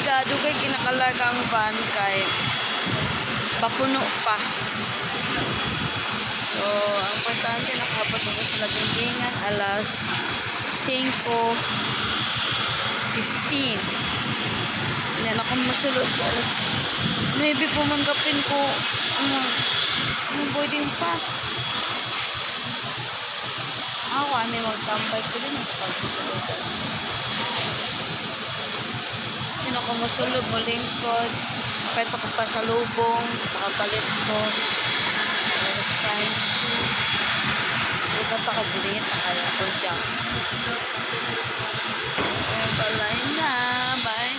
Omega, dugay kinakalagang van kay papuno pa. So, ang importante nakabot ako sa Lagandingan alas 5:15. Hindi na akong masulod alas 9 pumanggapin ko ang boarding pass. Ako, may magtambay ko din ang pagsusulodan. Hindi na ako masulod mo lingkod. Kapay pa ko pa sa lubong, nakapalit ko. Alas times 2. Huwag pa kabilingit na kaya kung dyan. Balay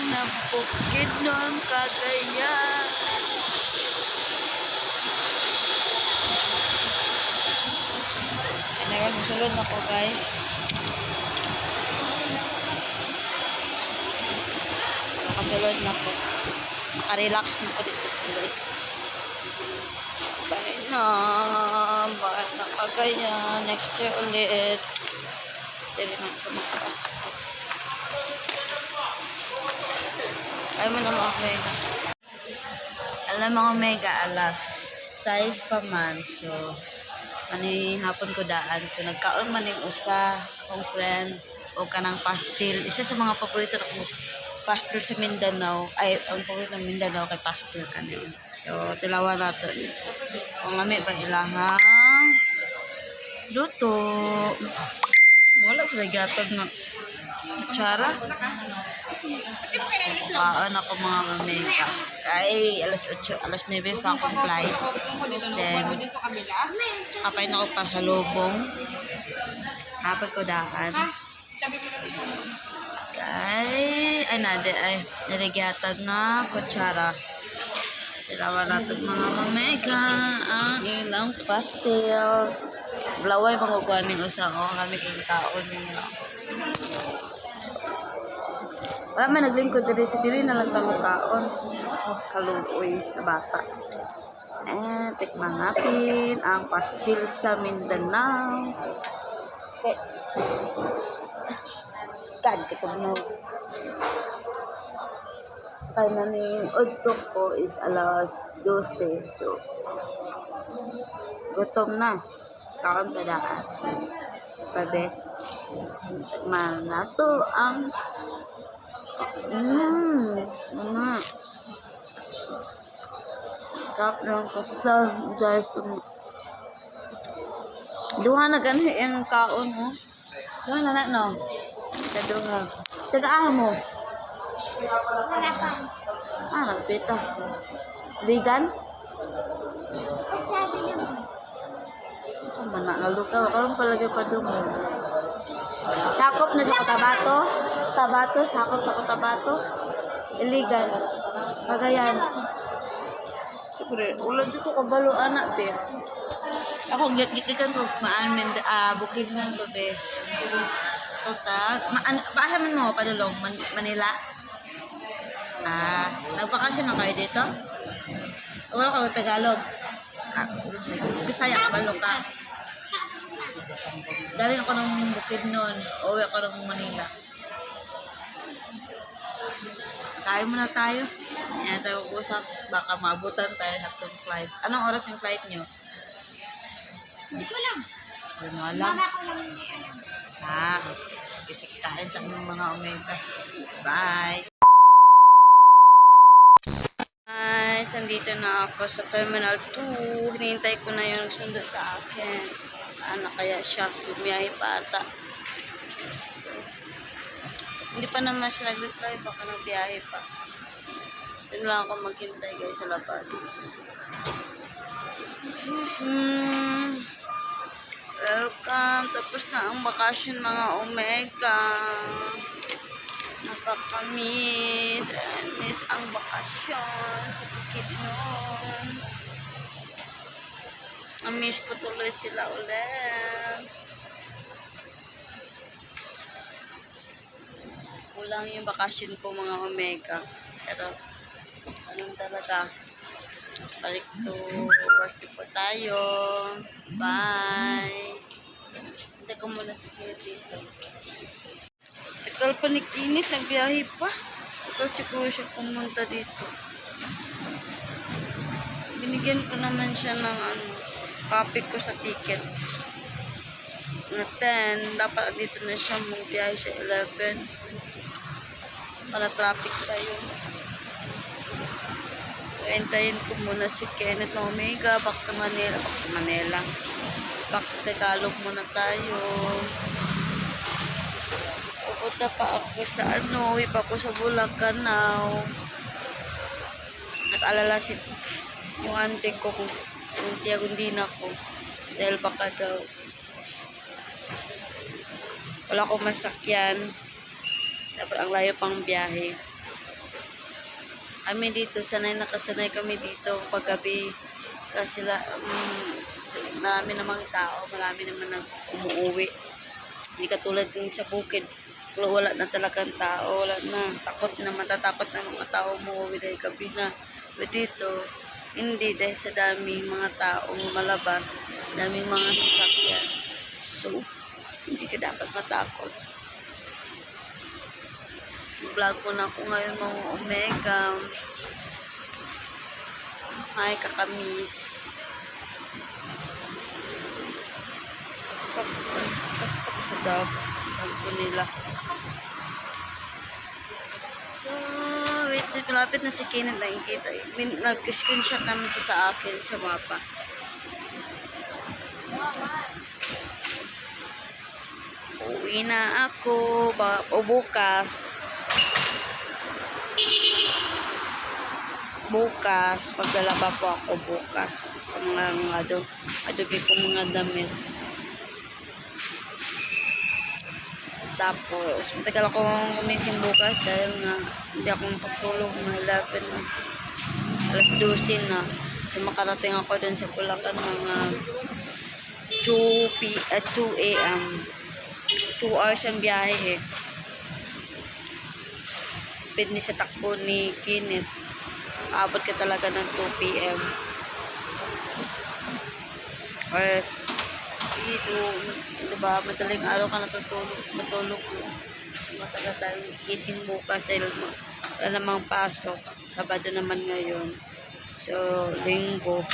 na bukid nun Cagayan. Kaya magsulod na ko guys. Nakasulod na ko. Nakarelax na ko dito sa ulit. Bye na Cagayan. Next year ulit. Dili man ko makapasok. Alam mo na mga Omega. Alam mga Omega, alas 6 pa man. So, hapon ko daan. So, nagkaon man yung usa, kong friend, o kanang pastil. Isa sa mga paborito na ko, pastil sa Mindanao. Ay, ang paborito ng Mindanao kay pastil kanina. So, tilawan natin. Kung lami ba ilahang luto. Wala sila gatag na kutsara. Paan ako mga Omega. Ay, alas 8, alas 9 pa akong flight. Then, kapay na ako pa sa lubong. Kapag ko daan. Ay, naligatag nga kutsara. Tilawan natin mga Omega ang ilang pastel. Laway mga kuaning usa ko. Kami yung taon niya. Wala man naglingkod diri sa diri na lang tamo kaon. Kaluoy sa bata. Tikman natin ang pastil sa Mindanao. Okay. Kad katubnog. Kaya na ni udtok ko is alas 12. So, gutom na. Kaon pa daan. Pabe. Tikman na to ang Sarap lang kapsal guys. Duha na ganhi ang kaon mo. Duha na no. Kaduha. Tagaan mo. Nagpita. Ligan? Sama na naluka. Karon palagi pa dumo. Sakop na sa Cotabato. Cotabato, sakop sa Cotabato. Iligan. Cagayan. Siyempre, ulan dito kabalo anak, be. Ako, gigikan ko, bukid nga ko, be. Totag. Paasaman mo, padulong, Manila? Nagpakasyon na kayo dito? Wala ka Tagalog? Bisaya, kabalo ka. Dali ako ng bukid nun. Uwi ako ng Manila. Kain muna tayo. Ayan tayo usap. Baka maabutan tayo sa itong flight. Anong oras yung flight nyo? Hindi ko alam. Hindi mo alam? Mama ko lang hindi alam. Kasi kain sa aming mga Omega. Bye! Guys, andito na ako sa Terminal 2. Hinihintay ko na yung sundo sa akin. Ano kaya siya? Bumiyahe pa ata. Hindi pa naman siya nag-reply. Baka nagbiyahe pa. Doon lang ako maghintay guys sa labas. Welcome. Tapos na ang bakasyon mga Omega. Nakakamiss. Miss ang bakasyon sa Bukidnon. Miss ko tuloy sila ulit. Kulang yung bakasyon ko mga Omega. Pero anong talaga. Balik to work po tayo. Bye. Hindi ko muna sa dito. Takal pa ni Kinit. Nagbiyahe pa. kasi ko siya pumunta dito. Binigyan ko naman siya ng copy ko sa ticket. Na 10, dapat dito na siya magbiyahe siya 11. Para traffic tayo. Hintayin ko muna si Kenneth na Omega. Back to Manila. Back to Tagalog muna tayo. Pupunta pa ako sa uwi pa ako sa Bulacan now. Nag-alala yung auntie ko kung tiyagundina ko. Dahil baka daw wala akong masakyan. Dapat ang layo pang biyahe. Kami dito, nakasanay kami dito paggabi. Kasi marami namang tao, marami naman umuwi. Hindi katulad yung sa bukid. Pero wala na talagang tao, wala na. Matatakot na mga tao umuwi dahil gabi na. Pero dito, hindi dahil sa daming mga taong malabas, daming mga sasakyan. So, hindi ka dapat matakot. Vlog ko na ako ngayon mga Omega. Hi, kakamis. Kasi pa ko sa dog ko nila. So, wait, malapit na si Kenneth, nakikita. Nag-screenshot namin siya sa akin sa mapa. Uwi na ako bukas. Paglalaba po ako bukas sa mga adobe po mga damit. Tapos, matagal ako kumising bukas dahil nga hindi ako makatulog na 11 na. Alas 12 na. So, makarating ako dun sa Bulacan mga 2 a.m. 2 hours ang biyahe eh. Pwede sa takbo ni Kenneth. Abot ka talaga ng 2 p.m. Or, diba, madaling araw ka matulog ko. Matagal tayong gising bukas dahil wala namang pasok. Sabado naman ngayon. So, linggo.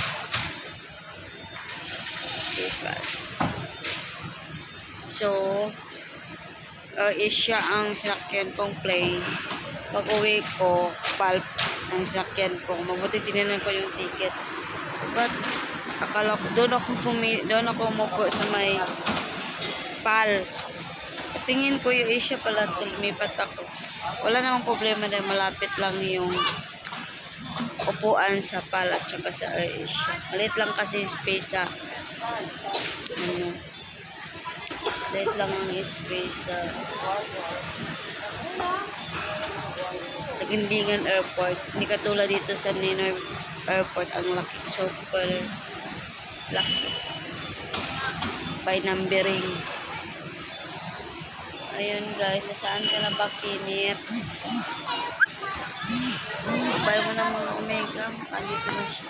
Bukas. So, isya ang sinakyan kong plane. Pag uwi ko, palp ang sinakyan ko. Mabuti tinanan ko yung ticket. But, akala ko, doon ako umupo sa may PAL. Tingin ko yung isya pala, lumipat ako. Wala namang problema dahil malapit lang yung upuan sa PAL at saka sa isya. Malit lang kasi yung space sa malit lang ang space sa Tagindingan Airport. Hindi katulad dito sa Ninoy Airport. Ang laki. Super laki. By numbering. Ayun guys. Nasaan ka na ba, Kenneth? Mobile mo ng mga Omega. Makandito na siya.